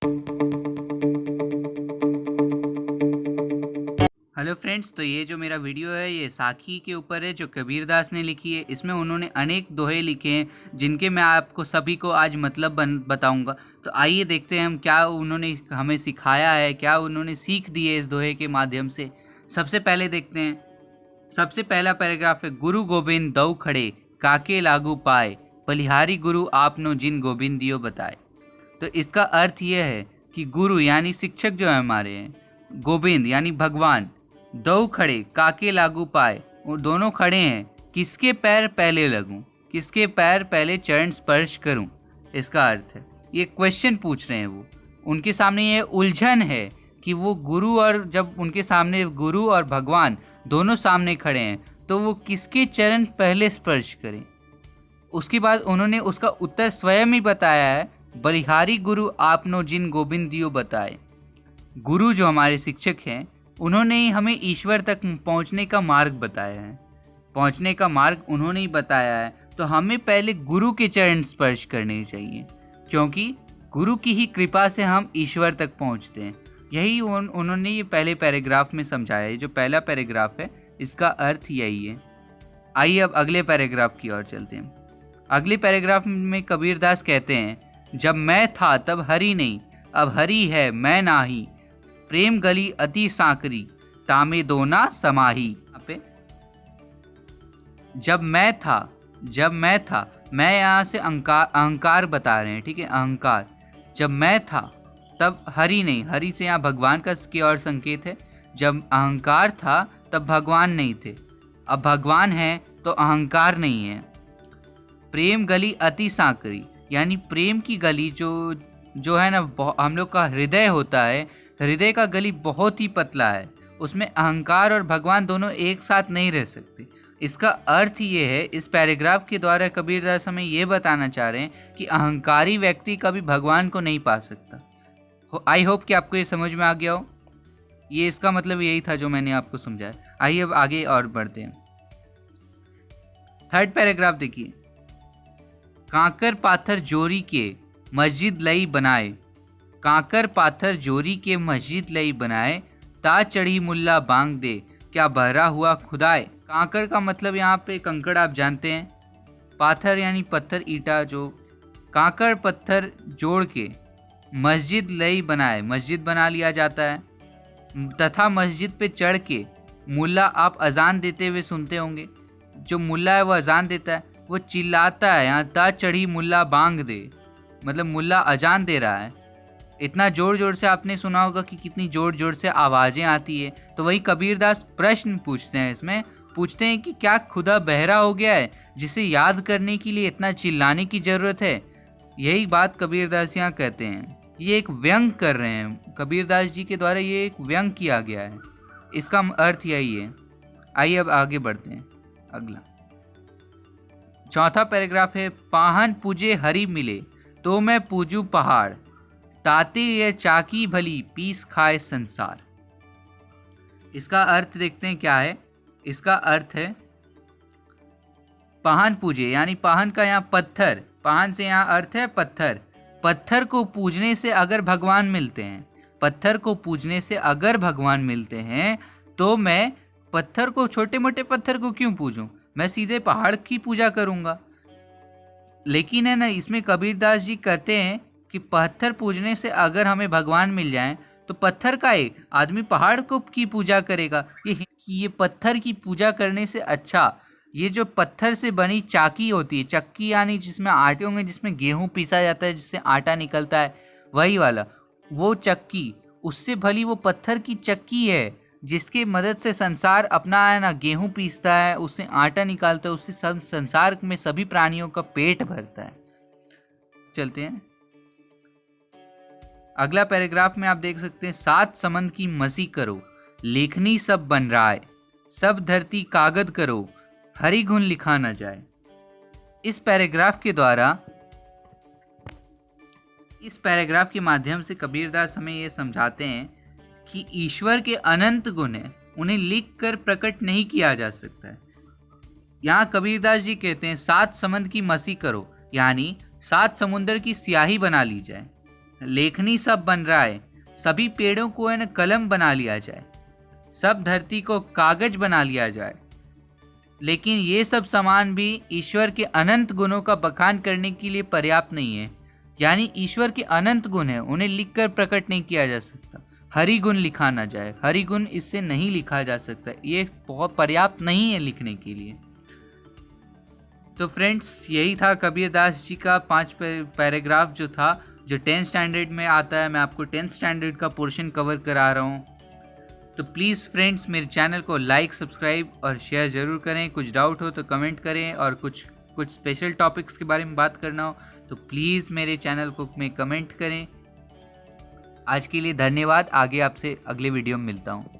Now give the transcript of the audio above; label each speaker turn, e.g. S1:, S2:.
S1: Hello friends, तो ये जो मेरा वीडियो है ये साखी के ऊपर है जो कबीरदास ने लिखी है। इसमें उन्होंने अनेक दोहे लिखे हैं जिनके मैं आपको सभी को आज मतलब बताऊंगा। तो आइए देखते हैं हम क्या उन्होंने हमें सिखाया है, क्या उन्होंने सीख दी है इस दोहे के माध्यम से। सबसे पहले देखते हैं, सबसे पहला पैराग्राफ है, गुरु गोविंद दऊ खड़े काके लागू पाए, बलिहारी गुरु आपनो जिन गोविंद दियो बताए। तो इसका अर्थ यह है कि गुरु यानी शिक्षक जो है हमारे हैं, गोविंद यानी भगवान, दो खड़े काके लागू पाए, वो दोनों खड़े हैं, किसके पैर पहले लगूं, किसके पैर पहले चरण स्पर्श करूं। इसका अर्थ है, ये क्वेश्चन पूछ रहे हैं वो, उनके सामने ये उलझन है कि वो गुरु, और जब उनके सामने गुरु और भगवान दोनों सामने खड़े हैं तो वो किसके चरण पहले स्पर्श करें। उसके बाद उन्होंने उसका उत्तर स्वयं ही बताया है, बलिहारी गुरु आपनो जिन गोविंद दियो बताए। गुरु जो हमारे शिक्षक हैं उन्होंने ही हमें ईश्वर तक पहुंचने का मार्ग बताया है, पहुंचने का मार्ग उन्होंने ही बताया है। तो हमें पहले गुरु के चरण स्पर्श करने चाहिए, क्योंकि गुरु की ही कृपा से हम ईश्वर तक पहुंचते हैं। यही उन्होंने ये पहले पैराग्राफ में समझाया है। जो पहला पैराग्राफ है इसका अर्थ यही है। आइए अब अगले पैराग्राफ की ओर चलते हैं। अगले पैराग्राफ में कबीरदास कहते हैं, जब मैं था तब हरि नहीं, अब हरि है मैं नाही, प्रेम गली अति सांकरी, तामे दोना समाही। यहाँ पे जब मैं था, मैं यहाँ से अहंकार बता रहे हैं, ठीक है, अहंकार। जब मैं था तब हरि नहीं, हरि से यहाँ भगवान का की और संकेत है। जब अहंकार था तब भगवान नहीं थे, अब भगवान है तो अहंकार नहीं है। प्रेम गली अति सांकरी, यानी प्रेम की गली जो है ना, हम लोग का हृदय होता है, हृदय का गली बहुत ही पतला है, उसमें अहंकार और भगवान दोनों एक साथ नहीं रह सकते। इसका अर्थ ये है, इस पैराग्राफ के द्वारा कबीरदास हमें ये बताना चाह रहे हैं कि अहंकारी व्यक्ति कभी भगवान को नहीं पा सकता। आई होप कि आपको ये समझ में आ गया हो। ये इसका मतलब यही था जो मैंने आपको समझाया। आइए अब आगे और बढ़ते हैं। थर्ड पैराग्राफ देखिए, कांकर पाथर जोरी के मस्जिद लई बनाए, कांकर पाथर जोरी के मस्जिद लई बनाए, ता चढ़ी मुल्ला बांग दे, क्या बहरा हुआ खुदाए। कांकर का मतलब यहाँ पे कंकड़ आप जानते हैं, पाथर यानी पत्थर, ईटा, जो कांकर पत्थर जोड़ के मस्जिद लई बनाए, मस्जिद बना लिया जाता है, तथा मस्जिद पे चढ़ के मुल्ला, आप अजान देते हुए सुनते होंगे, जो मुल्ला है वो अजान देता है, वो चिल्लाता है, यहाँ ता चढ़ी मुल्ला बांग दे, मतलब मुल्ला अजान दे रहा है। इतना जोर जोर से आपने सुना होगा कि कितनी जोर जोर से आवाज़ें आती है। तो वही कबीरदास प्रश्न पूछते हैं, इसमें पूछते हैं कि क्या खुदा बहरा हो गया है जिसे याद करने के लिए इतना चिल्लाने की ज़रूरत है। यही बात कबीरदास यहाँ कहते हैं, ये एक व्यंग कर रहे हैं कबीरदास जी के द्वारा, ये एक व्यंग किया गया है, इसका अर्थ यही है। आइए अब आगे बढ़ते हैं। अगला चौथा पैराग्राफ है, पाहन पूजे हरि मिले तो मैं पूजू पहाड़, ताते ये चाकी भली पीस खाए संसार। इसका अर्थ देखते हैं क्या है। इसका अर्थ है, पाहन पूजे यानी पाहन का यहाँ पत्थर, पाहन से यहाँ अर्थ है पत्थर, पत्थर को पूजने से अगर भगवान मिलते हैं, पत्थर को पूजने से अगर भगवान मिलते हैं तो मैं पत्थर को, छोटे मोटे पत्थर को क्यों पूजूं, मैं सीधे पहाड़ की पूजा करूंगा। लेकिन है ना, इसमें कबीरदास जी कहते हैं कि पत्थर पूजने से अगर हमें भगवान मिल जाए तो पत्थर का एक आदमी पहाड़ को की पूजा करेगा। ये पत्थर की पूजा करने से अच्छा, ये जो पत्थर से बनी चाकी होती है, चक्की यानी जिसमें आटे होंगे, जिसमें गेहूं पीसा जाता है, जिससे आटा निकलता है, वही वाला वो चक्की, उससे भली वो पत्थर की चक्की है जिसके मदद से संसार अपना है ना गेहूं पीसता है, उससे आटा निकालता है, उससे सब संसार में सभी प्राणियों का पेट भरता है। चलते हैं अगला पैराग्राफ में, आप देख सकते हैं, सात समंद की मसी करो, लेखनी सब बन रहा है, सब धरती कागज करो, हरि गुण लिखा न जाए। इस पैराग्राफ के द्वारा, इस पैराग्राफ के माध्यम से कबीरदास हमें ये समझाते हैं कि ईश्वर के अनंत गुण हैं, उन्हें लिख कर प्रकट नहीं किया जा सकता है। यहाँ कबीरदास जी कहते हैं, सात समंद की मसी करो, यानी सात समुंदर की स्याही बना ली जाए। लेखनी सब बन रहा है, सभी पेड़ों को है ना कलम बना लिया जाए, सब धरती को कागज बना लिया जाए, लेकिन ये सब सामान भी ईश्वर के अनंत गुणों का बखान करने के लिए पर्याप्त नहीं है। यानी ईश्वर के अनंत गुण हैं, उन्हें लिखकर प्रकट नहीं किया जा सकता। हरि गुण लिखा ना जाए, हरि गुण इससे नहीं लिखा जा सकता, ये बहुत पर्याप्त नहीं है लिखने के लिए। तो फ्रेंड्स, यही था कबीरदास जी का 5 पैराग्राफ जो था, जो 10th स्टैंडर्ड में आता है। मैं आपको 10th स्टैंडर्ड का पोर्शन कवर करा रहा हूँ। तो प्लीज़ फ्रेंड्स, मेरे चैनल को लाइक, सब्सक्राइब और शेयर ज़रूर करें। कुछ डाउट हो तो कमेंट करें, और कुछ स्पेशल टॉपिक्स के बारे में बात करना हो तो प्लीज़ मेरे चैनल को में कमेंट करें। आज के लिए धन्यवाद। आगे आपसे अगले वीडियो में मिलता हूँ।